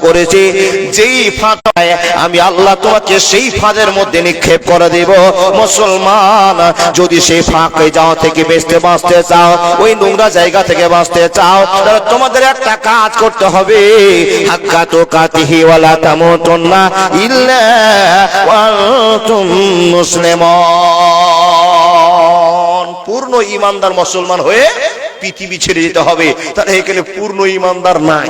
করেছি, যেই ফাঁদায় আমি আল্লাহ তোমাকে সেই ফাঁদের মধ্যে নিক্ষেপ করে দেব। মুসলমান, যদি সেই ফাঁকে যাওয়া থেকে বাঁচতে চাও, ওই নোংরা জায়গা থেকে বাঁচতে চাও, তাহলে তোমাদের একটা কাজ করতে হবে, হাক্কা তুকাতিহি ওয়ালা তামুতুন্না ইল্লা ওয়া আনতুম মুসলিমুন। পূর্ণ ঈমানদার মুসলমান হয়ে পৃথিবী ছেড়ে যেতে হবে। তাহলে এখানে পূর্ণ ঈমানদার নাই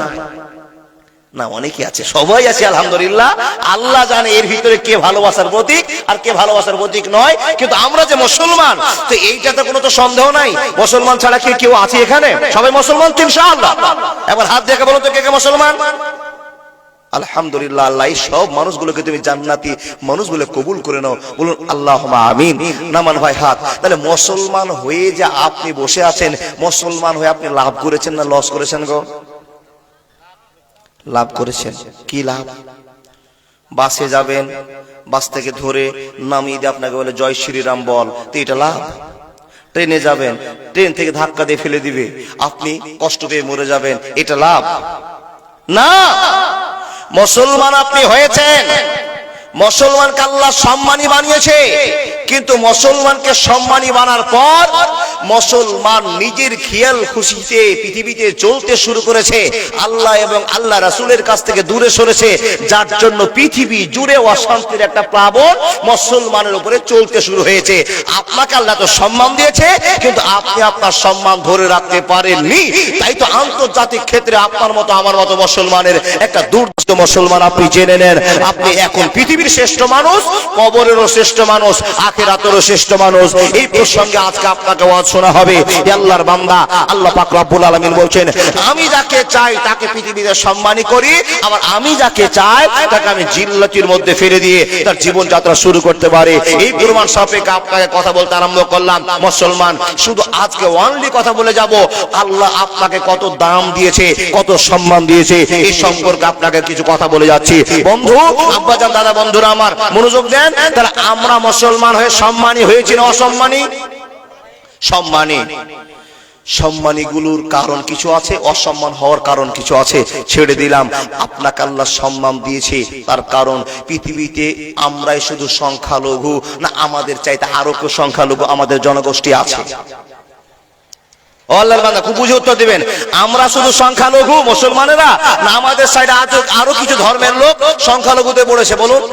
না, অনেকে আছে, সবাই আছে আলহামদুলিল্লাহ। আল্লাহ জানে এর ভিতরে কে ভালোবাসার প্রতীক আর কে ভালোবাসার প্রতীক নয়। কিন্তু আমরা যে মুসলমান, তো এইটাতে কোনো তো সন্দেহ নাই। মুসলমান ছাড়া কি কেউ আছে এখানে? সবাই মুসলমান তো ইনশাআল্লাহ। একবার হাত দেখে বলুন তো কে কে মুসলমান? আলহামদুলিল্লাহ। আল্লাহ এই সব মানুষগুলোকে তুমি জান্নাতি মানুষ বলে কবুল করে নাও, বলুন আল্লাহুম্মা আমিন। নামান ভাই হাত। তাহলে মুসলমান হয়ে যে আপনি বসে আছেন, মুসলমান হয়ে আপনি লাভ করেছেন না লস করেছেন গো? লাভ করেছেন। কি লাভ? বাসে যাবেন, বাস থেকে ধরে নামিয়ে দিয়ে আপনাকে বলে জয় শ্রীরাম বল, তো এটা লাভ। ট্রেনে যাবেন, ট্রেন থেকে ধাক্কা দিয়ে ফেলে দিবে, আপনি কষ্ট পেয়ে মরে যাবেন, এটা লাভ না। মুসলমান আপনি হয়েছেন, মুসলমানকে আল্লাহ সম্মানী বানিয়েছে, কিন্তু মুসলমানকে সম্মানী বানার পর মুসলমান নিজের খেয়াল খুশিতে পৃথিবীতে চলতে শুরু করেছে, আল্লাহ এবং আল্লাহ রাসূলের কাছ থেকে দূরে সরেছে, যার জন্য পৃথিবী জুড়ে অশান্তির একটা প্লাবন মুসলমানের উপরে চলতে শুরু হয়েছে। আপনাকে আল্লাহ তো সম্মান দিয়েছে, কিন্তু আপনি আপনার সম্মান ধরে রাখতে পারেননি। তাই তো আন্তর্জাতিক ক্ষেত্রে আপনার মতো আমার মতো মুসলমানের একটা দুর্দৃষ্ট মুসলমান আপনি জেনে নেন, আপনি এখন পৃথিবীর শ্রেষ্ঠ মানুষ, কবরেরও শ্রেষ্ঠ মানুষ, আখিরাতেরও শ্রেষ্ঠ মানুষ। এই প্রসঙ্গে আজকে আপনাকে ওয়াজ শোনা হবে। আল্লাহর বান্দা, আল্লাহ পাক রব্বুল আলামিন বলছেন, আমি যাকে চাই তাকে পৃথিবীতে সম্মানী করি, আবার আমি যাকে চাই তাকে আমি জিল্লাতির মধ্যে ফেলে দিয়ে তার জীবন যাত্রা শুরু করতে পারে। এই প্রমাণ সাপেক্ষে আপনাকে কথা বলতে আরম্ভ করলাম। মুসলমান, শুধু আজকে ওয়ানলি কথা বলে যাব, আল্লাহ আপনাকে কত দাম দিয়েছে, কত সম্মান দিয়েছে, এই সম্পর্কে আপনাকে কিছু কথা বলে যাচ্ছি। বন্ধু, আব্বাজান, দাদা, বন্ধুরা আমার মনোযোগ দেন। তাহলে আমরা মুসলমান হয়ে সম্মানী হয়েছি না অসম্মানী? সম্মানী। সম্মানীগুলোর কারণ কিছু আছে, অসম্মান হওয়ার কারণ কিছু আছে। ছেড়ে দিলাম, আপনাকে আল্লাহ সম্মান দিয়েছে, তার কারণ পৃথিবীতে আমরাই শুধু সংখ্যালঘু না আমাদের চাইতে আরো কেউ সংখ্যালঘু আমাদের জনগোষ্ঠী আছে? আল্লাহর বান্দা খুব বুঝে উত্তর দিবেন। আমরা শুধু সংখ্যালঘু মুসলমানেরা না আমাদের সাইডে আরো কিছু ধর্মের লোক সংখ্যালঘুতে পড়েছে? বলুন,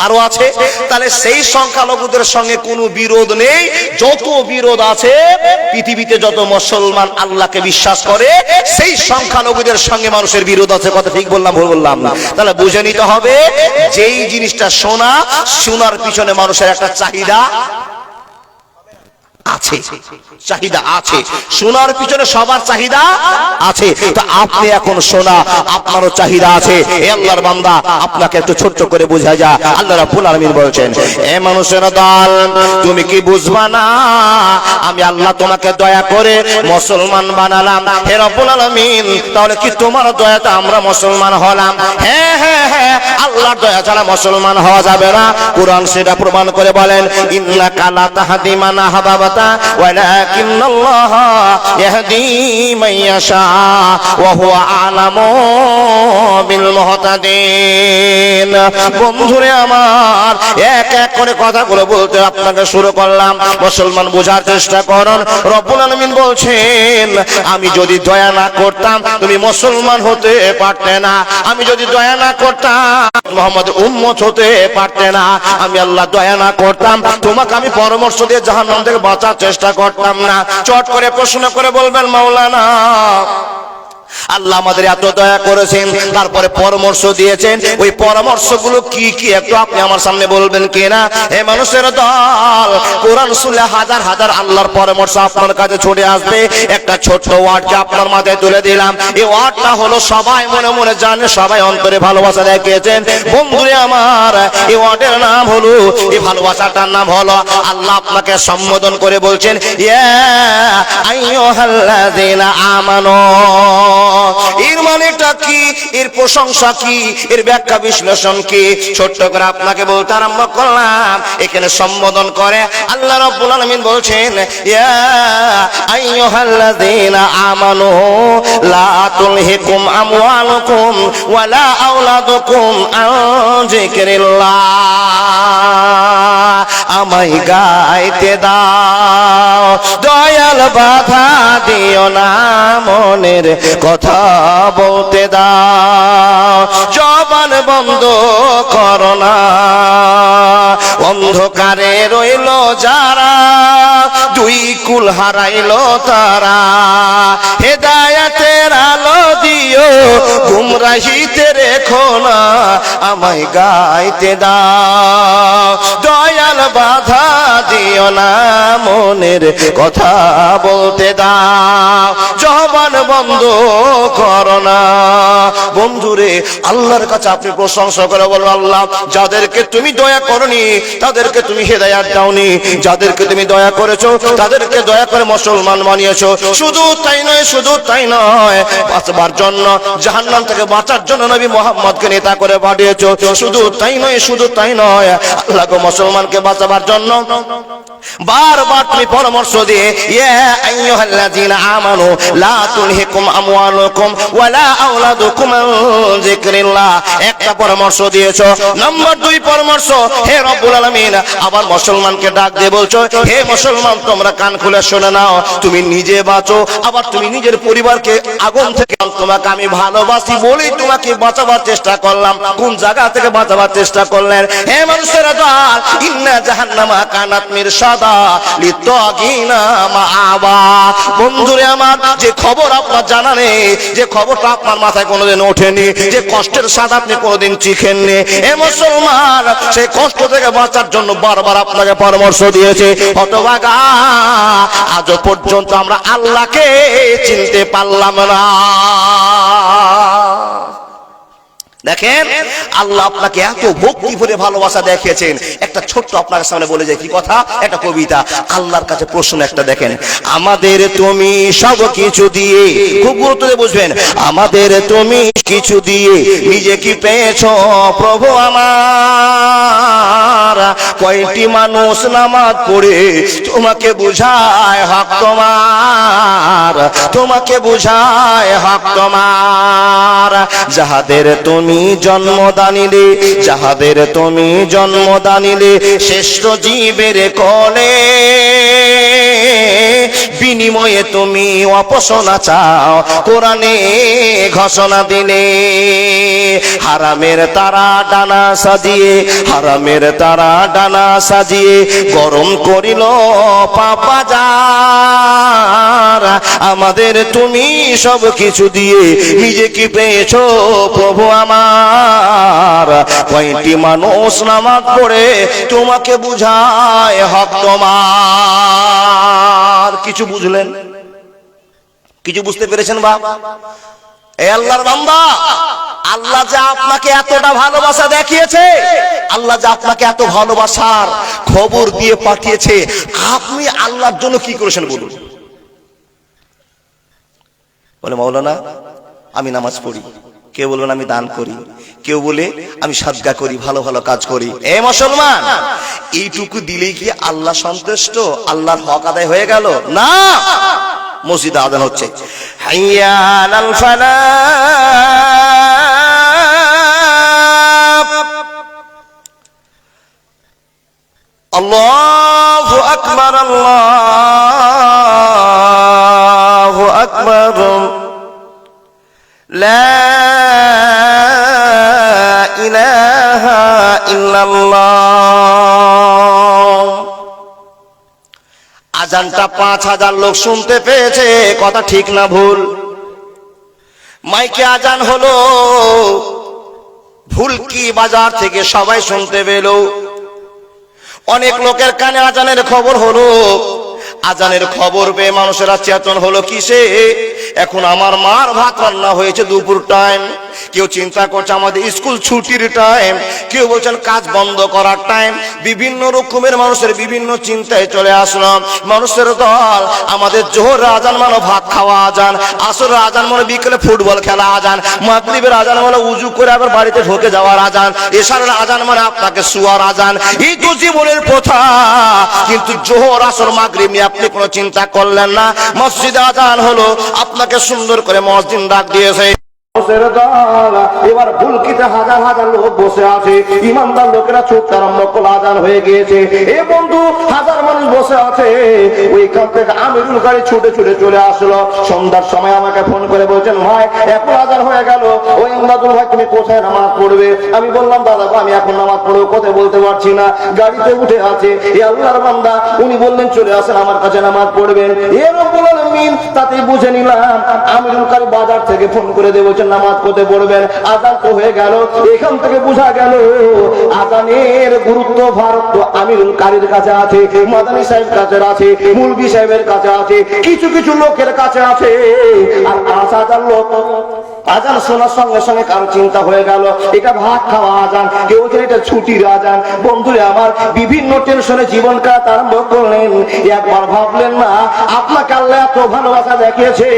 আরো আছে। তাহলে সেই সংখ্যালঘুদের সঙ্গে কোনো বিরোধ নেই। যত বিরোধ আছে পৃথিবীতে, যত মুসলমান আল্লাহকে বিশ্বাস করে, সেই সংখ্যালঘুদের সঙ্গে মানুষের বিরোধ আছে। কথা ঠিক বললাম, ভুল বললাম? তাহলে বুঝে নিতে হবে, যেই জিনিসটা শোনার পিছনে মানুষের একটা চাহিদা আছে, চাহিদা আছে। শোনার পিছনে সবার চাহিদা আছে। তো আপনি এখন শোনা, আপনারও চাহিদা আছে। এ আল্লাহর বান্দা, আপনাকে একটু ছোট্ট করে বুঝা যা। আল্লাহ রাব্বুল আলামিন বলছেন, এ মানুষের দল, তুমি কি বুঝবা না আমি আল্লাহ তোমাকে দয়া করে মুসলমান বানালাম? হে রাব্বুল আলামিন, তাহলে কি তোমার দয়াতে আমরা মুসলমান হলাম? হ্যাঁ হ্যাঁ হ্যাঁ, আল্লাহর দয়া ছাড়া মুসলমান হওয়া যাবে না। কোরআন সেটা প্রমাণ করে বলেন, ইন্নাকা লা তাহদি মান আহবাবতা ওয়ালাকিন্নাল্লাহ ইয়াহদি মান ইয়াশা ওয়া হুয়া আ'লামু বিল মুহতাদিন। বন্ধুরে আমার, এক এক করে কথাগুলো বলতে আপনাকে শুরু করলাম। মুসলমান বোঝার চেষ্টা করুন। রব্বুল আলামিন বলছেন, আমি যদি দয়া না করতাম তুমি মুসলমান হতে পারতে না। আমি যদি দয়া না করতাম মুহাম্মদের উম্মত হতে পারতে না। আমি আল্লাহ দয়া না করতাম তোমাকে আমি পরামর্শ দিয়ে জাহান্নাম থেকে বাঁচার চেষ্টা করতাম না। চট করে প্রশ্ন করে বলবেন, মাওলানা, আল্লাহ আমাদের এত দয়া করেছেন, তারপরে পরামর্শ দিয়েছেন, ওই পরামর্শগুলো কি কি একটু আপনি আমার সামনে বলবেন কিনা? হে মানুষের দল, কোরআন শুনলে হাজার হাজার আল্লাহর পরামর্শ আপনার কাছে ছুটে আসবে। একটা ছোট্ট ওয়ার্ডকে আপনার মাথায় তুলে দিলাম। এই ওয়ার্ডটা হলো সবাই মনে মনে জানে, সবাই অন্তরে ভালোবাসা দেখিয়েছেন। বন্ধুরে আমার, এই ওয়ার্ডের নাম হলো, এই ভালোবাসাটার নাম হলো, আল্লাহ আপনাকে সম্বোধন করে বলছেন, ইয়া আইয়ুহাল্লাযীনা আমানু এর মানেটা কি, এর প্রশংসা কি, এর ব্যাখ্যা বিশ্লেষণ কি, ছোট্ট করে আপনাকে বলতে আরম্ভ করলাম। এখানে সম্বোধন করে আল্লাহ রাব্বুল আলামিন বলছেন, ইয়া আইয়ুহাল্লাযীনা আমানু লা তুলহিকুম আমওয়ালুকুম ওয়ালা আওলাদুকুম আন যিকরিল্লাহ। আমায় গাইতে দাও, দয়াল বাধা দিও না, মনের কথা বলতে দাও, জবান বন্ধ করো না। অন্ধকারে রইল যারা, দুই কুল হারাইল তারা, হেদায়েতের আলো দিও, গুমরাহিতে রেখো না, আমায় গাইতে দাও, দয়াল বাধা দিও না, মনের কথা বলতে দাও, জবান বন্ধ করো না। বন্ধুরে, আল্লাহর কাছে আপনি প্রশংসা করে বলো, আল্লাহ যাদেরকে তুমি দয়া করনি তাদেরকে তুমি হেদায়েত দাওনি, যাদেরকে তুমি দয়া করেছো তাদেরকে দয়া করে মুসলমান বানিয়েছো। শুধু তাই নয়, শুধু তাই নয়, বাঁচবার জন্য, জাহান্নাম থেকে বাঁচার জন্য নবী মুহাম্মদকে নেতা করে পাঠিয়েছো। শুধু তাই নয়, শুধু তাই নয়, আল্লাহ গো মুসলমানকে বাঁচাবার জন্য বারবার তুমি পরামর্শ দিয়ে, ইয়া আইয়ুহাল্লাযীনা আমানু লা তুলহিকুম আমওয়ালুকুম ওয়ালা আওলাদুকুম আন যিকরিল্লাহ, একটা পরামর্শ দিয়েছো। নম্বর 2 পরামর্শ, হে রব্বুল আলামিন আবার মুসলমানকে ডাক দিয়ে বলছো, হে মুসলমান তোমরা কান খুলে শুনে নাও, তুমি নিজে বাঁচো, আবার তুমি নিজের পরিবারকে আগুন থেকে, তোমাকে আমি ভালোবাসি বলেই তোমাকে বাঁচাবার চেষ্টা করলাম। কোন জায়গা থেকে বাঁচাবার চেষ্টা করলেন? হে মানুষের দল, ইন্না জাহান্নামা কানাত মিরসাদা লিত্তাগিনা মাআবা। বন্ধুরে আমার, যে খবর আপনার জানা নেই, যে খবরটা আপনার মাথায় কোনোদিন ওঠেনি, যে কষ্টের স্বাদ আপনি কোনোদিন চিখেননি, হে মুসলমান সেই কষ্ট থেকে বাঁচার জন্য বারবার আপনাকে পরামর্শ দিয়েছে। হতভাগা, আজও পর্যন্ত আমরা আল্লাহকে চিনতে পারলাম না। দেখেন, আল্লাহ আপনাকে এত ভক্তি ভরে ভালোবাসা দেখিয়েছেন। একটা ছোট্ট আপনার সামনে বলে যায়, কি কথা, একটা কবিতা। আল্লাহর কাছে প্রশ্ন একটা, দেখেন, আমাদের তুমি সব কিছু দিয়ে, খুব গুরুত্ব দিয়ে বুঝবেন, আমাদের তুমি কিছু দিয়ে নিজে কি পেয়েছ প্রভু আমার? কয়টি মানুষ নামাজ পড়ে তোমাকে বুঝায় হক তোমার, তোমাকে বুঝায় হক তোমার। যাহাদের তুমি জন্মদানিলে, যাহাদের তুমি জন্মদানিলে শ্রেষ্ঠ জীবের কোলে, বিনিময়ে তুমি অপসনা চাও কোরআনে ঘোষণা দিলে। হারামের তারা ডানা সাজিয়ে, হারামের তারা ডানা সাজিয়ে গরম করিল পাপাজার। আমাদের তুমি সব কিছু দিয়ে নিজে কি পেয়েছো প্রভু আমার? কয়টি মানুষ নামাজ পড়ে তোমাকে বুঝায় হক তোমার। কিছু বুঝলেন? কিছু বুঝতে পেরেছেন বাবা? এ আল্লাহর বান্দা, আল্লাহ যে আপনাকে এতটা ভালোবাসা দেখিয়েছে, আল্লাহ যে আপনাকে এত ভালোবাসার খবর দিয়ে পাঠিয়েছে, আপনি আল্লাহর জন্য কি করেছেন বলুন? বলে মাওলানা আমি নামাজ পড়ি, কেউ বলবেন আমি দান করি, কেউ বলে আমি সাদকা করি, ভালো ভালো কাজ করি। এ মুসলমান, এইটুকু দিলেই কি আল্লাহ সন্তুষ্ট? আল্লাহর হক আদায় হয়ে গেল? না। মসজিদে আযান হচ্ছে, হাইয়া আলাল ফালাহ, আল্লাহু আকবার, আল্লাহু আকবার, লা ইলাহা ইল্লাল্লাহ। আজানটা 5000 লোক শুনতে পেয়েছে, কথা ঠিক না ভুল? মাইকে আজান হলো, ভুলকি বাজার থেকে সবাই শুনতে পেল। অনেক লোকের কানে আজানের খবর হলো, আজানের খবর পেয়ে মানুষেরা চেতন হলো কিসে? এখন আমার মার ভাত রান্না হয়েছে দুপুর টাইম, কেউ চিন্তা করছে আমাদের স্কুল ছুটির টাইম, কেউ বলছেন কাজ বন্ধ করার টাইম। বিভিন্ন রকমের মানুষের বিভিন্ন চিন্তায় চলে আসলো। মানুষের দল আমাদের জোহর আজান মানে ভাত খাওয়া আজান, আসর আজান মানে বিকেলে ফুটবল খেলা আজান, মাগরিবের আজান মানে উজু করে আবার বাড়িতে ঢুকে যাওয়ার আজান, এশারের আজান মানে আপনাকে শুয়ার আজান। এই তো জীবনের প্রথা। কিন্তু জোহর আসর মাগরিব নিয়ে আপনি কোনো চিন্তা করলেন না। মসজিদে আজান হলো, আপনাকে সুন্দর করে মসজিদ ডাক দিয়েছে। এবার ভুলকিতে হাজার হাজার লোক বসে আছে, ইমানদার লোকেরা ছুটতে আরম্ভ করলো, আজান হয়ে গিয়েছে। এ বন্ধু, হাজার মানুষ বসে আছে। ওইখান থেকে আমিরুল গাড়ি ছুটে ছুটে চলে আসলো। সন্ধ্যার সময় আমাকে ফোন করে বলছেন, ভাই এখন আজান হয়ে গেল, ওই ইমদাদুল ভাই তুমি কোথায় নামাজ পড়বে? আমি বললাম, দাদা আমি এখন নামাজ পড়বো কোথায় বলতে পারছি না, গাড়িতে উঠে আছে। এ আল্লাহর বান্দা, উনি বললেন চলে আসেন আমার কাছে নামাজ পড়বেন। এরকম আমিন, তাতেই বুঝে নিলাম আমিরুল গাড়ি বাজার থেকে ফোন করে দেবো নামাজ কোথায় পড়বেন। আজান তো হয়ে গেল। এখান থেকে বোঝা গেল আজানের গুরুত্ব ভারত আমিরুল কারীর কাছে আছে, মাদানী সাহেব কাছে আছে, মুলবি সাহেবের কাছে আছে, কিছু কিছু লোকের কাছে আছে। আর ৫,০০০ লোক আজান শোনার সঙ্গে সঙ্গে কারো চিন্তা হয়ে গেল এটা ভাত খাওয়া আজান, কেউ এটা ছুটির আজান। বন্ধুরা আমার, বিভিন্ন টেনশনে জীবন কাটাতে আরম্ভ করলেন। একবার ভাবলেন না আপনাকে আল্লাহ এত ভালোবাসা দেখিয়েছে,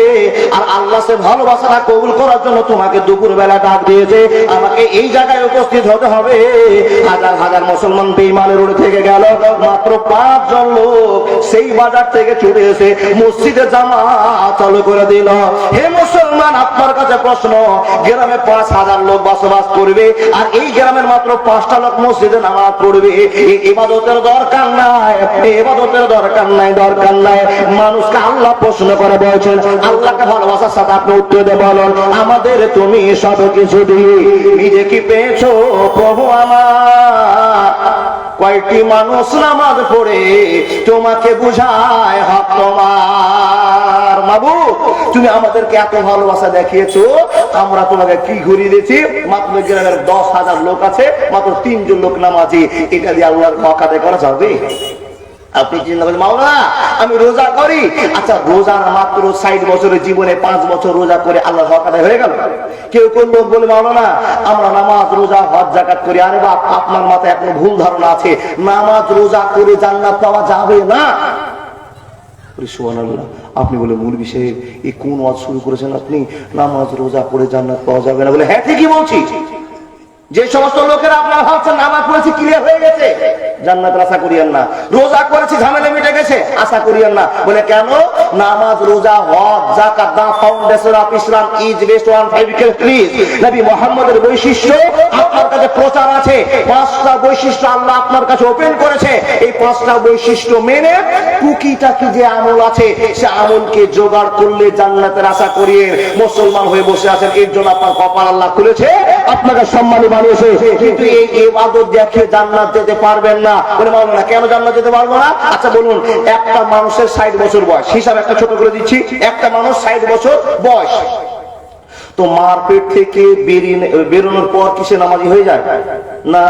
আর আল্লাহ সে ভালোবাসাটা কবুল করার জন্য তোমাকে দুপুর বেলা ডাক দিয়েছে, আমাকে এই জায়গায় উপস্থিত হতে হবে। হাজার হাজার মুসলমান বেঈমানের উড়ে থেকে গেল, মাত্র ৫ জন লোক সেই বাজার থেকে ছুটে এসে মসজিদে জামাত চালু করে দিল। হে মুসলমান, আপনার কাছে প্রশ্ন, গ্রামে ৫,০০০ লোক বসবাস করবে, আর এই গ্রামের মাত্র ৫টা লোক মসজিদে নামাজ পড়বে। এই ইবাদতের দরকার নাই, ইবাদতের দরকার নাই, দরকার নাই। মানুষকে আল্লাহ প্রশ্ন করে বলছেন, আল্লাহকে ভালোবাসার সাথে আপনি উত্তর দিয়ে বলুন, আমাদের তুমি সব কিছু দিয়ে নিজে কি পেয়েছো প্রভু আমার? কয়টি মানুষ নামাজ পড়ে তোমাকে বুঝায় হক তোমার? মাবুদ, তুমি আমাদেরকে এত ভালোবাসা দেখিয়েছো, আমরা তোমাকে কি ঘুরিয়ে দিয়েছি? মাত্র গ্রামের ১০,০০০ লোক আছে, মাত্র ৩ জন লোক নামাজি, এটা দিয়ে আল্লাহর হক আদায় করা যাবে? আপনি চিন্তা করেন, মাওলানা আমি রোজা করি, আচ্ছা রোজা মাত্র ৬০ বছরের জীবনে ৫ বছর রোজা করে আল্লাহর হক আদায় হয়ে গেল? কেউ কোন লোক বলে, মাওলানা আমরা নামাজ রোজা হজ যাকাত করি। আরে বাপ, আপনার মাথায় এখনো ভুল ধারণা আছে, নামাজ রোজা করে জান্নাত পাওয়া যাবে না। সুবহানাল্লাহ, আপনি বলে মুলবি সাহেব এই কোন ওয়াজ শুরু করেছেন আপনি? নামাজ রোজা করে জান্নাত পাওয়া যাবে না? বলে হ্যাঁ ঠিকই বলছি। যে সমস্ত লোকেরা আপনারা ভাবছেন নামাজ পড়েছি ক্লিয়ার হয়ে গেছে, জান্নাত আশা করিয়েন না। রোজা করেছি ঝামেলা মিটে গেছে, আশা করিয়েন না। বলে কেন? নামাজ roza Hajj zakat the foundation of Islam is based on 5 pillars. নবী মুহাম্মদের বৈশিষ্ট্য আপনার কাছে প্রচার আছে, 5টা বৈশিষ্ট্য আল্লাহ আপনার কাছে ওপেন করেছে। এই 5টা বৈশিষ্ট্য মেনে টুকিটাকি যে আমল আছে সে আমলকে জোগাড় করলে জান্নাতের আশা করিয়ে মুসলমান হয়ে বসে আছেন। এর জন্য আপনার কপাল আল্লাহ খুলেছে, আপনাকে সম্মানী বানিয়েছে। কিন্তু এই ইবাদত দেখে জান্নাত যেতে পারবেন না। বলে মাওলানা কেন জান্নাত যেতে পারবো না? আচ্ছা বলুন, একটা মানুষের ৬০ বছর বয়স, হিসাব একটা ছোট করে দিচ্ছি, একটা মানুষ ৬০ বছর বয়স, তো মার পেট থেকে বেরোনোর পর কি সে নামাজি হয়ে যায় না?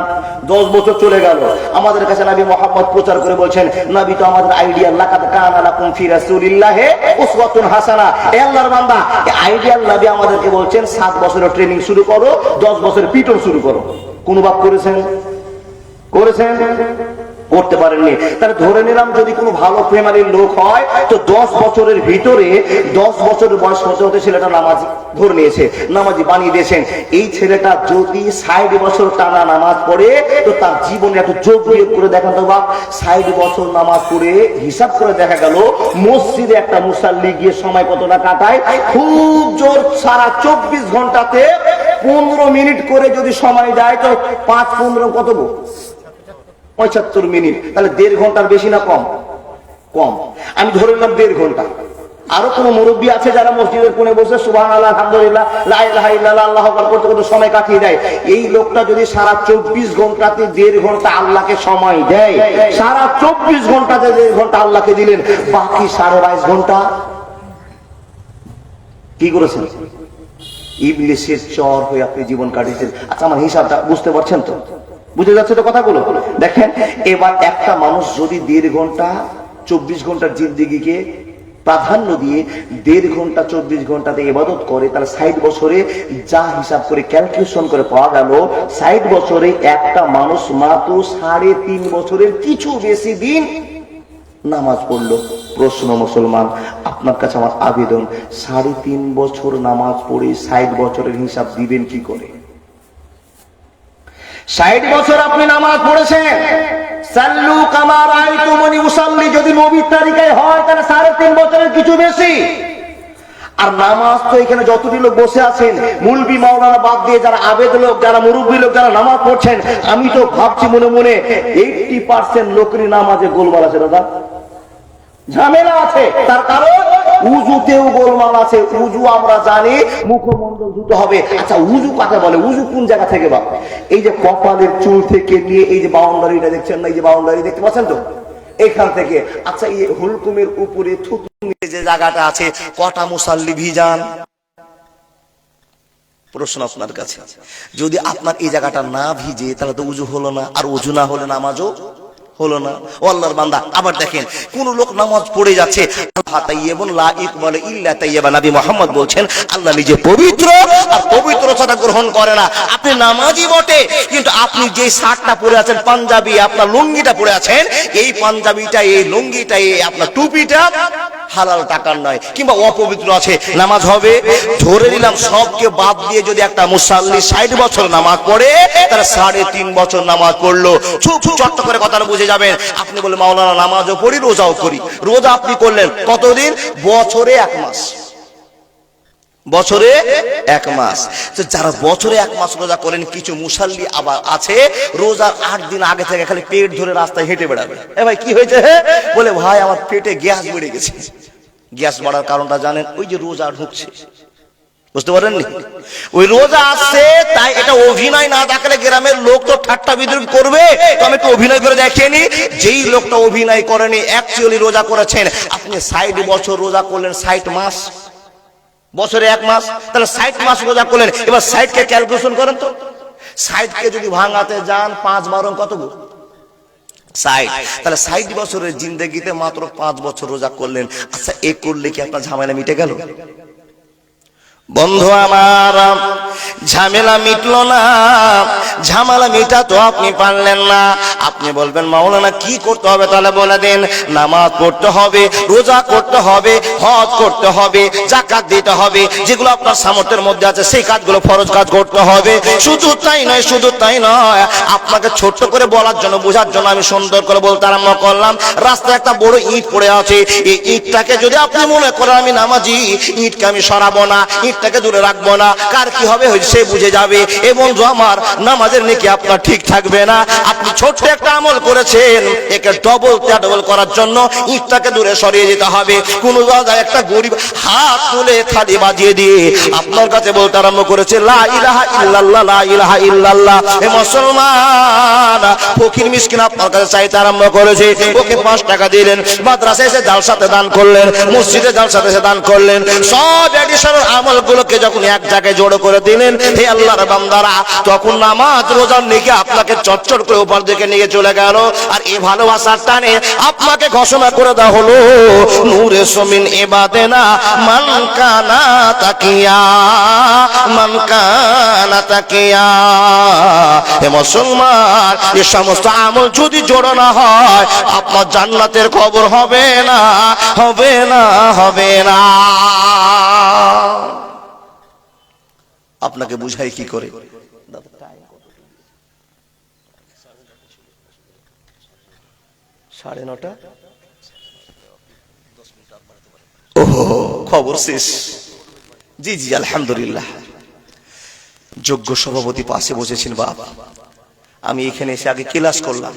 10 বছর চলে গেল, আমাদের কাছে নবী মুহাম্মদ প্রচার করে বলছেন, নবী তো আমাদের আইডিয়াল, লাকাদ কানা লাকুম ফি রাসূলিল্লাহি উসওয়াতুন হাসানাহ। এ আল্লাহর বান্দা, এই আইডিয়াল নবী আমাদেরকে বলছেন 7 বছরের ট্রেনিং শুরু করো, 10 বছরের পিটন শুরু করো। কোন বাপ করেছেন? করতে পারেননি। তাহলে ধরে নিলাম যদি কোনো ভালো ফ্যামিলির লোক হয় তো 10 বছরের ভিতরে 10 বছরের বয়স হতে হতে ছেলেটা নামাজি ধরে নিয়েছে, নামাজি বানিয়ে দিয়েছেন। এই ছেলেটা যদি 60 বছর টানা নামাজ পড়ে তো তার জীবনে এত যোগ বিয়োগ করে দেখেন তো বাপ, 60 বছর নামাজ পড়ে হিসাব করে দেখা গেল মসজিদে একটা মুসাল্লি গিয়ে সময় কতটা কাটায়? খুব জোর সারা 24 ঘন্টাতে 15 মিনিট করে যদি সময় যায় তো 5-15 কত 75 মিনিট। তাহলে 1.5 ঘন্টার বেশি না কম? কম। আমি ধরে নিলাম 1.5 ঘন্টা। আরো কোন মুরব্বী আছে যারা মসজিদের কোণে বসে সুবহানাল্লাহ আলহামদুলিল্লাহ লা ইলাহা ইল্লাল্লাহ আল্লাহু আকবার করতে করতে সময় কাটিয়ে দেয়। এই লোকটা যদি সারা 24 ঘন্টাতে 1.5 ঘন্টা আল্লাহকে সময় দেয়, সারা 24 ঘন্টাতে 1.5 ঘন্টা আল্লাহকে দিলেন, বাকি 22.5 ঘন্টা কি করেছেন? ইবলিসের চর হয়ে আপনি জীবন কাটিয়েছেন। আচ্ছা আমার হিসাবটা বুঝতে পারছেন তো? বুঝে যাচ্ছে তো কথাগুলো? দেখেন, এবার একটা মানুষ যদি 1.5 ঘন্টা 24 ঘন্টার জিন্দেগিকে প্রাধান্য দিয়ে 1.5 ঘন্টা 24 ঘন্টাতে ইবাদত করে, তাহলে 60 বছরে যা হিসাব করে ক্যালকুলেশন করে পাওয়া গেল 60 বছরে একটা মানুষ মাত্র 3.5 বছরের কিছু বেশি দিন নামাজ পড়লো। প্রশ্ন মুসলমান, আপনার কাছে আমার আবেদন, 3.5 বছর নামাজ পড়ে 60 বছরের হিসাব দিবেন কি করে? 60 বছর আপনি নামাজ পড়েছেন, সাল্লু কামা রাআইতুমুনি উসাল্লি, যদি নবীর তালিকায় হয় তাহলে 3.5 বছরের কিছু বেশি। আর নামাজ তো এখানে যতটি লোক বসে আছেন, মুলবি মাওলানা বাদ দিয়ে যারা আবেদ লোক, যারা মুরব্বী লোক, যারা নামাজ পড়ছেন, আমি তো ভাবছি মনে মনে 80% লোকেরই নামাজে গোলমাল আছে, দাদা ঝামেলা আছে। তার কারণ উজুতেও গোলমাল আছে। উজু আমরা জানি মুখমণ্ডল ধুতে হবে। আচ্ছা, উজু কাকে বলে? উজু কোন জায়গা থেকে? বা এই যে কপালের চুল থেকে নিয়ে এই যে বাউন্ডারিটা দেখছেন না, এই যে বাউন্ডারি দেখতে পাচ্ছেন তো, এখান থেকে। আচ্ছা, এই হুলকুমের উপরে থুতু যে জায়গাটা আছে, কটা মুসাল্লি ভিজান? প্রশ্ন আপনার কাছে। যদি আপনার এই জায়গাটা না ভিজে তাহলে তো উজু হলো না, আর উজু না হলে নামাজও হলো না। ও আল্লাহর বান্দা, আবার দেখেন কোন লোক নামাজ পড়ে যাচ্ছে, নবী মুহাম্মদ বলছেন আল্লাহ নিজে পবিত্র, আর পবিত্রতা গ্রহণ করে না। আপনি নামাজি বটে, কিন্তু আপনি যে শার্টটা পরে আছেন পাঞ্জাবি, আপনার লুঙ্গিটা পরে আছেন, এই পাঞ্জাবিটা, এই লুঙ্গিটা, এই আপনার টুপিটা হালাল টাকার নয়, কিংবা অপবিত্র আছে, নামাজ হবে? ধরে নিলাম সবকে বাদ দিয়ে যদি একটা মুসাল্লি 60 বছর নামাজ পড়ে, তারা 3.5 বছর নামাজ পড়লো। চুপ চট্ট করে কথাটা বুঝে যাবেন। আপনি বলে মাওলানা নামাজও পড়ি, রোজাও করি। রোজা আপনি করলেন কতদিন? বছরে 1 মাস। বছরে 1 মাস। তো যারা বছরে 1 মাস রোজা করেন, কিছু মুসাল্লি আবার আছে রোজার 8 দিন আগে থেকে খালি পেট ধরে রাস্তায় হেঁটে বেড়াবে। এ ভাই কি হয়েছে? বলে ভাই আমার পেটে গ্যাস বেড়ে গেছে। গ্যাস বাড়ার কারণটা জানেন? ওই যে রোজা ঢুকছে, বুঝতে পারেননি? ওই রোজা আসছে, তাই এটা অভিনয় না দেখালে গ্রামের লোক তো ঠাট্টা বিদ্রুপ করবে। তো আমি একটু অভিনয় করে দেখিনি। যেই লোকটা অভিনয় করেনি, অ্যাকচুয়ালি রোজা করেছেন। আপনি 60 বছর রোজা করলেন, 60 মাস, বছরে 1 মাস, তাহলে 60 মাস রোজা করলেন। এবার 60 কে ক্যালকুলেশন করেন তো। 60 কে যদি ভাঙাতে যান 5 12 কত গো? 60। তাহলে 60 বছরের জিন্দেগিতে মাত্র 5 বছর রোজা করলেন। আচ্ছা, এ করলে কি আপনার ঝামেলা মিটে গেল? বন্ধু আমার, ঝামেলা মিটলো না। ঝামেলা মিটা তো আপনি পারলেন না। আপনি বলবেন মাওলানা কি করতে হবে? তাহলে বলে দেন। নামাজ পড়তে হবে, রোজা করতে হবে, হজ করতে হবে, যাকাত দিতে হবে, যেগুলো আপনার সামর্থ্যের মধ্যে আছে সেই কাজগুলো, ফরজ কাজ করতে হবে। শুধু তাই নয়, শুধু তাই নয়, আপনাকে ছোট্ট করে বলার জন্য, বোঝার জন্য আমি সুন্দর করে বলতে আরম্ভ করলাম। রাস্তায় একটা বড় ইট পড়ে আছে, এই ইটটাকে যদি আপনি মনে করেন আমি নামাজি, ইটকে আমি সরাবো না, ইটটাকে দূরে রাখবো না, কার কি হবে সে বুঝে যাবে। এবং আমার নামাজের নেকি আপনার ঠিক থাকবে না। আপনি ছোট্ট একটা আমল করেছেন, একে ডবল করার জন্য ইটটাকে দূরে সরিয়ে যেতে হবে। কোন জায়গায় একটা গরিব হাত তুলে থালি বাজিয়ে দিয়ে আপনার কাছে বলতে আরম্ভ করেছে লা ইলাহা ইল্লাল্লাহ, লা ইলাহা ইল্লাল্লাহ। হে মুসলমান, ফকির মিসকিন আপনার কাছে চাইতে আরম্ভ করেছে। ওকে 5 টাকা দিলেন, মাদ্রাসায় এসে জালসাতে দান করলেন, মসজিদে জালসাতে এসে দান করলেন। সব এডিশনাল আমলগুলোকে যখন এক জায়গায় জড়ো করে দিলেন, হে আল্লাহর বান্দারা, তখন নামাজ রোজার নেকি আপনাকে চটচট করে উপর দিকে নিয়ে চলে গেল। আর এই ভালোবাসার টানে আপনাকে ঘোষণা করে দেওয়া হলো নূরে সমিন ইবাদেনা মান কানা তাকিয়া, মান কানা তাকিয়া। হে মুসলমান, এই সমস্ত আমল যদি জোড়ো না হয়, আপনার জান্নাতের খবর হবে না, হবে না, হবে না। আপনাকে বুঝাই কি করে? 9:30। ওহো, খবর শেষ। জি জি, আলহামদুলিল্লাহ। যোগ্য সভাপতি পাশে বসেছেন। বাবা, আমি এখানে এসে আগে ক্লাস করলাম।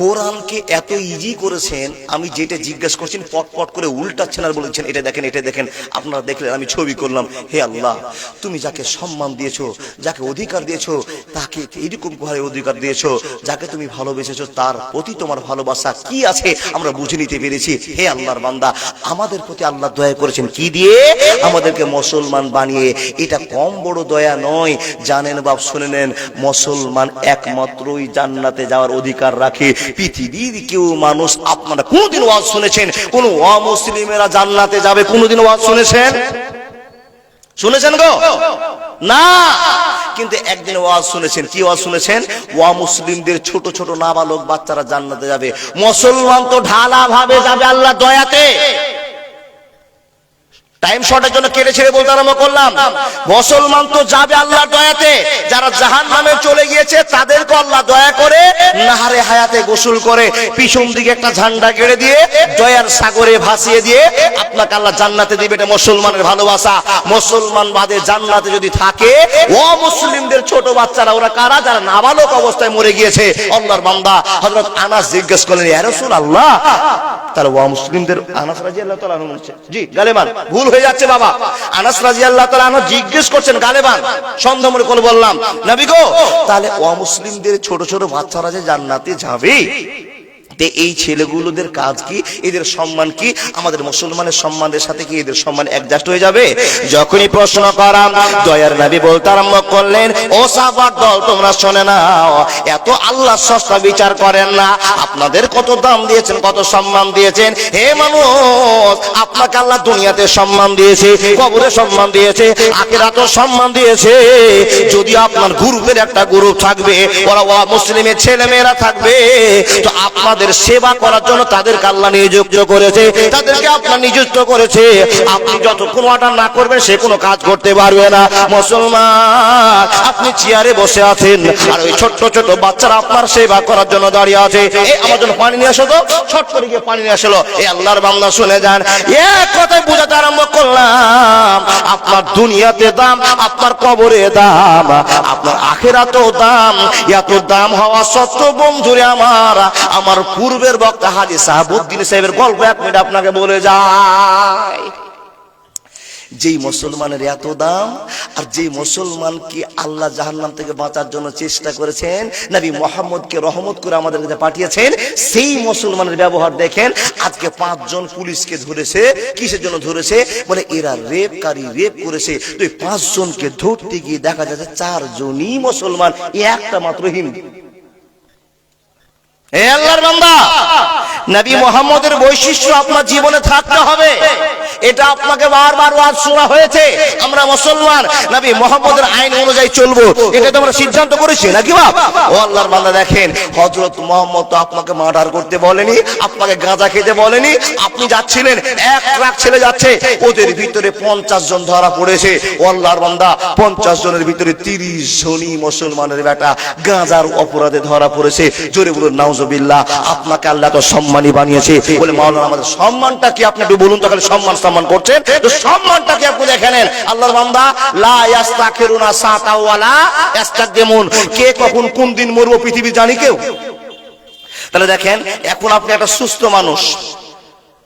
কোরআনকে এত ইজি করেছেন, আমি যেটা জিজ্ঞেস করছেন পট করে উল্টাচ্ছেন আর বলেছেন এটা দেখেন, এটা দেখেন। আপনারা দেখলেন, আমি ছবি করলাম। হে আল্লাহ, তুমি যাকে সম্মান দিয়েছো, যাকে অধিকার দিয়েছো, তাকে এইরকম ভাবে অধিকার দিয়েছো, যাকে তুমি ভালোবেসেছো, তার প্রতি তোমার ভালোবাসা কি আছে আমরা বুঝে নিতে পেরেছি। হে আল্লাহর বান্দা, আমাদের প্রতি আল্লাহ দয়া করেছেন কি দিয়ে? আমাদেরকে মুসলমান বানিয়ে। এটা কম বড় দয়া নয়। জানেন বাপ, শুনে নেন, মুসলমান একমাত্রই জান্নাতে যাওয়ার অধিকার রাখে পৃথিবীর কেউ মানুষ আপনারা কোনদিন ওয়াজ শুনেছেন কোন অমুসলিমেরা জান্নাতে যাবে? কোনদিন ওয়াজ শুনেছেন? শুনেছেন গো? না। কিন্তু একদিন ওয়াজ শুনেছেন। কি ওয়াজ শুনেছেন? অমুসলিমদের ছোট ছোট নাবালক বাচ্চারা জান্নাতে যাবে। মুসলমান তো ঢালা ভাবে যাবে আল্লাহ দয়াতে। টাইম শর্টের জন্য কেটে ছেড়ে বলতে আরম্ভ করলাম, মুসলমান তো যাবে আল্লাহর দয়াতে। যারা জাহান্নামে চলে গিয়েছে তাদেরকে আল্লাহ দয়া করে নাহারে হায়াতে গোসল করে পিছন দিকে একটা ঝান্ডা গেড়ে দিয়ে দয়ার সাগরে ভাসিয়ে দিয়ে আপনাকে আল্লাহ জান্নাতে দিবে। এটা মুসলমানের ভালোবাসা। মুসলমান বাদে জান্নাতে যদি থাকে, ও মুসলিমদের ছোট বাচ্চারা ওরা কারা? যারা নাবালক অবস্থায় মরে গিয়েছে। আল্লাহর বান্দা হযরত আনাস জিজ্ঞেস করলেন, ইয়া রাসূলুল্লাহ, তাহলে ও মুসলিমদের? আনাস রাদিয়াল্লাহু তাআলা আনহু বলছেন, জি গালেবান ভুল হয়ে যাচ্ছে বাবা। আনাস রাদিয়াল্লাহু তাআলা আনহু জিজ্ঞেস করছেন গালেবান, সন্দেহ মনে করে বললাম, নবী গো তাহলে অমুসলিমদের ছোট ছোট বাচ্চারা যে জান্নাতে যাবে, এই ছেলেগুলোদের কাজ কি? এদের সম্মান কি? আমাদের মুসলমানের সম্মানের সাথে কি এদের সম্মান অ্যাডজাস্ট হয়ে যাবে? যখনই প্রশ্ন করা, দয়ার নবী বলতে আরম্ভ করলেন, ও সাহাবার দল তোমরা শুনে নাও, এত আল্লাহ সস্তা বিচার করেন না। আপনাদের কত দাম দিয়েছেন, কত সম্মান দিয়েছেন। হে মানুষ, আপনাকে আল্লাহ দুনিয়াতে সম্মান দিয়েছে, কবরে সম্মান দিয়েছে, আখিরাতেও সম্মান দিয়েছে। যদি আপনার গ্রুপের একটা গ্রুপ থাকবে, ওরা মুসলিমের ছেলে মেয়েরা থাকবে, তো আপনাদের সেবা করার জন্য তাদেরকে আল্লাহ নিযুক্ত করেছে, তাদেরকে আপনার নিযুক্ত করেছে। আপনি যতক্ষণ অর্ডার না করবেন সে কোনো কাজ করতে পারবে না। মুসলমান, আপনি চেয়ারে বসে আছেন আর ওই ছোট্ট ছোট বাচ্চারা আপনার সেবা করার জন্য দাঁড়িয়ে আছে। এই আমার জন্য পানি নিয়ে আসো তো, ছট করে গিয়ে পানি নিয়ে আসলো। এই আল্লাহর বান্দা শুনে যান, এক কথায় বোঝাতে আরম্ভ করলাম, আপনার দুনিয়াতে দাম, আপনার কবরে দাম, আপনার আখিরাতেও দাম। এত দাম হওয়া সত্ত্বেও বন্ধুরে আমার পূর্বের বক্তা হাজী সাহাবুদ্দিন সাহেবের গল্প এক মিনিট আপনাকে বলে যায়। যেই মুসলমানের এত দাম, আর যেই মুসলমানকে আল্লাহ জাহান্নাম থেকে বাঁচার জন্য চেষ্টা করেছেন, নবী মুহাম্মদকে রহমত করে আমাদের কাছে পাঠিয়েছেন, সেই মুসলমানের ব্যবহার দেখেন। আজকে 5 জন পুলিশকে ধরেছে। কিসের জন্য ধরেছে? বলে এরা রেপকারী, রেপ করেছে। তো এই 5 জনকে ধরতে গিয়ে দেখা যাচ্ছে 4 জনই মুসলমান, একটা মাত্র হিন্দু। হে আল্লাহর বান্দা, নবী মুহাম্মদের বৈশিষ্ট্য আপনার জীবনে থাকতে হবে। এটা আপনাকে বারবার ওয়াজ শোনা হয়েছে। আমরা মুসলমান, নবী মুহাম্মদের আইন অনুযায়ী চলবো, এটা তো আমরা সিদ্ধান্ত করেছি নাকি বাপ? ও আল্লাহর বান্দা দেখেন, হযরত মুহাম্মদ তো আপনাকে মার্ডার করতে বলেনি, আপনাকে গাঁজা খেতে বলেনি। আপনি যাচ্ছিলেন, এক ট্রাক ছেলে যাচ্ছে, ওদের ভিতরে 50 জন ধরা পড়েছে। ও আল্লাহর বান্দা, 50 জনের ভিতরে 30 জনই মুসলমানের বেটা গাঁজার অপরাধে ধরা পড়েছে। জোরে বলুন নাউজুবিল্লাহ। আপনাকে আল্লাহ তো সম্মানী বানিয়েছে। বলে মাওলানা আমাদের সম্মানটা কি? আপনি একটু বলুন তো, খালি সম্মান করছেন তো সম্মানটা কি আপনি দেখে নেন। আল্লাহর বান্দা, লা ইস্তাখিরুনা সাতা ওয়ালা ইস্তাকদিমুন, কে কখন কোন দিন মরবো পৃথিবী জানি কেউ। তাহলে দেখেন, এখন আপনি একটা সুস্থ মানুষ,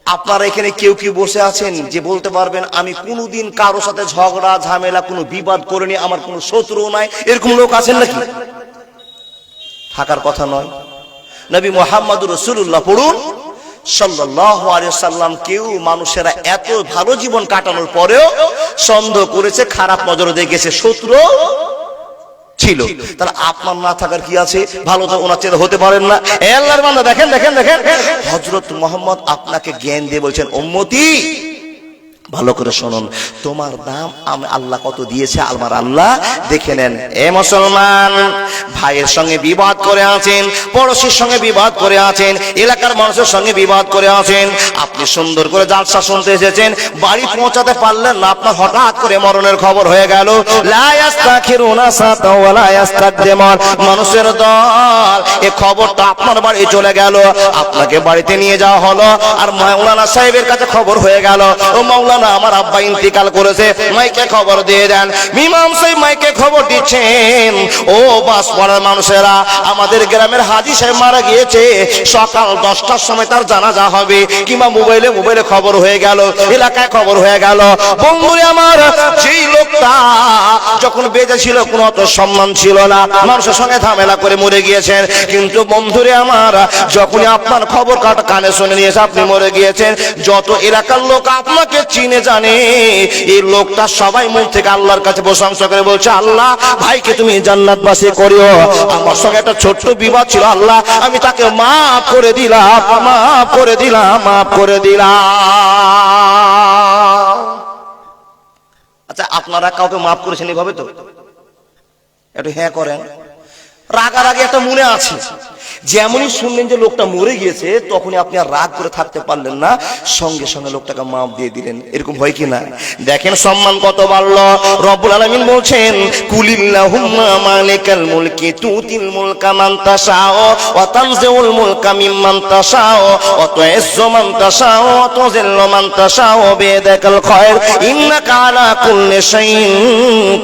আপনারা এখানে কেউ কেউ বসে আছেন যে বলতে পারবেন আমি কোনোদিন কারোর সাথে ঝগড়া ঝামেলা কোনো বিবাদ করিনি, আমার কোনো শত্রুও নাই, এরকম লোক আছেন নাকি? থাকার কথা নয়। নবী মুহাম্মদুর রাসূলুল্লাহ পড়ুন সাল্লাল্লাহু আলাইহি ওয়াসাল্লাম, কেউ মানুষেরা এত ভালো জীবন কাটানোর পরেও সন্দেহ করেছে, খারাপ নজরে দেখেছে, শত্রু ছিল। তাহলে আপনার না থাকার কি আছে? ভালো তো ওনার চেয়ে হতে পারেন না। এ আল্লাহর বান্দা দেখেন দেখেন দেখেন, হযরত মুহাম্মদ আপনাকে জ্ঞান দিয়ে বলছেন, উম্মতি ভালো করে শুনুন, তোমার দাম আমি আল্লাহ কত দিয়েছে আমার আল্লাহ দেখে নেন। এ মুসলমান, ভাইয়ের সঙ্গে বিবাদ করে আছেন, পড়োশির সঙ্গে বিবাদ করে আছেন, এলাকার মানুষের সঙ্গে বিবাদ করে আছেন, আপনি সুন্দর করে জালসা শুনতে এসেছেন, বাড়ি পৌঁছাতে পারলেন না, আপনার হঠাৎ করে মরণের খবর হয়ে গেল। লা ইস্তাখিরুনা সাতা ওয়া লা ইস্তাকদিমুন, মানুষের দল এই খবরটা আপনার বাড়ি চলে গেল, আপনাকে বাড়িতে নিয়ে যাওয়া হলো, আর মাওলানা সাহেবের কাছে খবর হয়ে গেল, ও মাওলানা আমার আব্বা ইন্তিকাল করেছে, মাইকে খবর দিয়ে দেন। ইমাম সাহেব মাইকে খবর দিচ্ছেন, ও বাস পাড়ার মানুষেরা, আমাদের গ্রামের হাজী সাহেব মারা গিয়েছে, সকাল 10টার সময় তার জানাজা হবে। কিংবা মোবাইলে খবর হয়ে গেল, এলাকায় খবর হয়ে গেল। বন্ধুরে আমার, সেই লোকটা যখন বেঁচে ছিল কোনো অত সম্মান ছিল না, মানুষের সঙ্গে ঝামেলা করে মরে গিয়েছেন। কিন্তু বন্ধুরে আমার, যখনই আপনার খবর কানে শুনে নিয়েছে আপনি মরে গিয়েছেন, যত এলাকার লোক আপনাকে চিনে জানে এই লোকটা সবাই মন থেকে আল্লাহর কাছে প্রশংসা করে বলছে, আল্লাহ ভাইকে তুমি জান্নাতবাসী করিও। আমার সঙ্গে একটা ছোট্ট বিবাদ ছিল, আল্লাহ আমি তাকে মাফ করে দিলাম, মাফ করে দিলাম, মাফ করে দিলাম। আচ্ছা, আপনারা কাউকে মাফ করেছেন এভাবে? তো একটু হ্যাঁ করেন। রাগারাগি একটা মনে আছে, যেমনই শুনলেন যে লোকটা মরে গিয়েছে তখনই আপনি আর রাগ করে থাকতে পারলেন না, সঙ্গে সঙ্গে লোকটাকে মাফ দিয়ে দিলেন। এরকম হয় কি না? দেখেন সম্মান কত বাড়লো। রব্বুল আলামিন বলছেন, কুলিল্লাহুম্মা মালিকাল মুলকি তুতিল মুলকা মান তাশাউ ওয়া তানজিউল মুলকা মিম্মান তাশাউ ওয়া তুইজ্জু মান তাশাউ ওয়া তুযিল্লু মান তাশাউ বিয়াদিকাল খায়র ইন্নাকা আলা কুল্লি শাইইন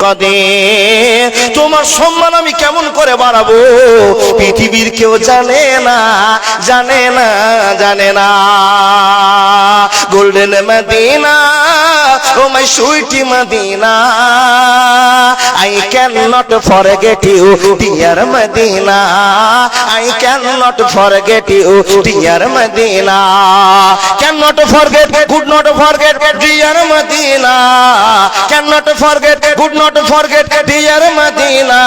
কাদির। তোমার সম্মান আমি কেমন করে বাড়াবো পৃথিবীর কেউ জানে না, জানে না, জানে না। Golden Madina, oh my sweet Madina, I cannot forget you, dear Medina. I cannot forget you, dear Medina. Cannot forget, could not forget, dear Medina. Cannot forget, could not forget, dear Medina.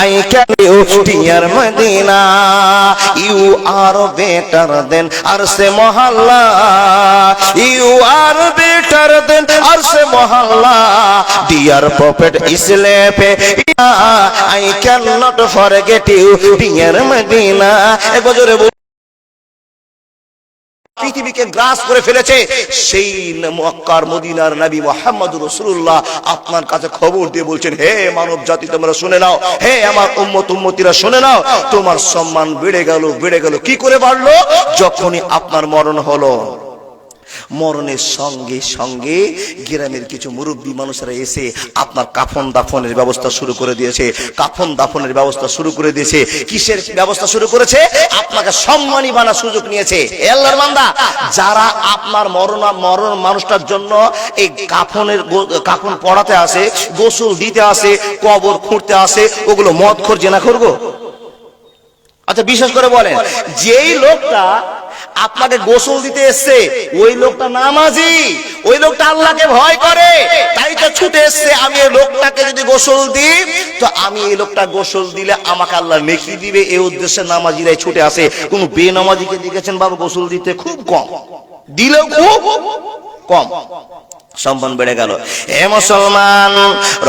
I can you, dear Medina. You are better than Arse Mohalla. You are better than Arse Mohalla. Dear Prophet Islam, I cannot forget you, dear Medina. পৃথিবীকে গ্রাস করে ফেলেছে সেই মক্কার মদিনার নবী মুহাম্মদুর রাসূলুল্লাহ আপনার কাছে খবর দিয়ে বলছেন, হে মানব জাতি তোমরা শুনে নাও, হে আমার উম্মত উম্মতিরা শুনে নাও, তোমার সম্মান বেড়ে গেল, বেড়ে গেল। কি করে বাড়লো? যখনই আপনার মরণ হলো, মরণের সঙ্গে সঙ্গে গ্রামের কিছু মুরব্বী মানুষরা এসে আপনার কাফন দাফনের ব্যবস্থা শুরু করে দিয়েছে। কাফন দাফনের ব্যবস্থা শুরু করে দিয়েছে। কিসের ব্যবস্থা শুরু করেছে? আপনাকে সম্মানী বানার সুযোগ নিয়েছে। আল্লাহর বান্দা, যারা আপনার মরণ মানুষটার জন্য এই কাফন পড়াতে আসে, গোসল দিতে আসে, কবর খুঁড়তে আসে, ওগুলো মদখোর জেনাখোর গো? আচ্ছা বিশ্বাস করে বলেন, যেই লোকটা আপনাকে গোসল দিতে এসছে ওই লোকটা নামাজি, ওই লোকটা আল্লাহকে ভয় করে, তাই তো ছুটে এসছে আমি এই লোকটাকে যদি গোসল দিই তো আমি এই লোকটা গোসল দিলে আমাকে আল্লাহ নেকি দিবে, এই উদ্দেশ্যে নামাজিরাই ছুটে আসে। কোন বেনামাজিকে দেখেছেন বাবা গোসল দিতে? খুব কম, দিলেও খুব কম। সম্মান বেড়ে গেল। হে মুসলমান,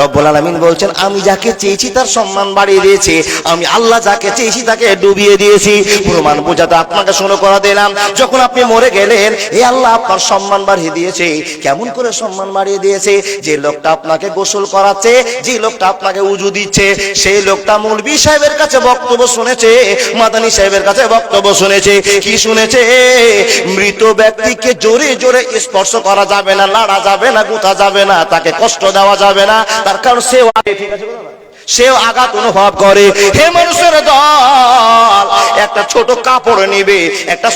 রব্বুল আলামিন বলছেন, আমি যাকে চেয়েছি তার সম্মান বাড়িয়ে দিয়েছি, আমি আল্লাহ যাকে চেয়েছি তাকে ডুবিয়ে দিয়েছি। প্রমাণ বোঝাতে আপনাকে শুরু করে দিলাম, যখন আপনি মরে গেলেন এই আল্লাহ আপনার সম্মান বাড়িয়ে দিয়েছে। কেমন করে সম্মান বাড়িয়ে দিয়েছে? যে লোকটা আপনাকে গোসল করাচ্ছে, যে লোকটা আপনাকে উজু দিচ্ছে, সেই লোকটা মৌলভী সাহেবের কাছে বক্তব্য শুনেছে, মাদানী সাহেবের কাছে বক্তব্য শুনেছে। কি শুনেছে? মৃত ব্যক্তিকে জোরে জোরে স্পর্শ করা যাবে না, লাড়া যাবে না, গুতা যাবে না, তাকে কষ্ট দেওয়া যাবে না, তার কারণ সেও সেও আঘাত অনুভব করে। হে মানুষের দল, একটা ছোট কাপড় নিবে, একটা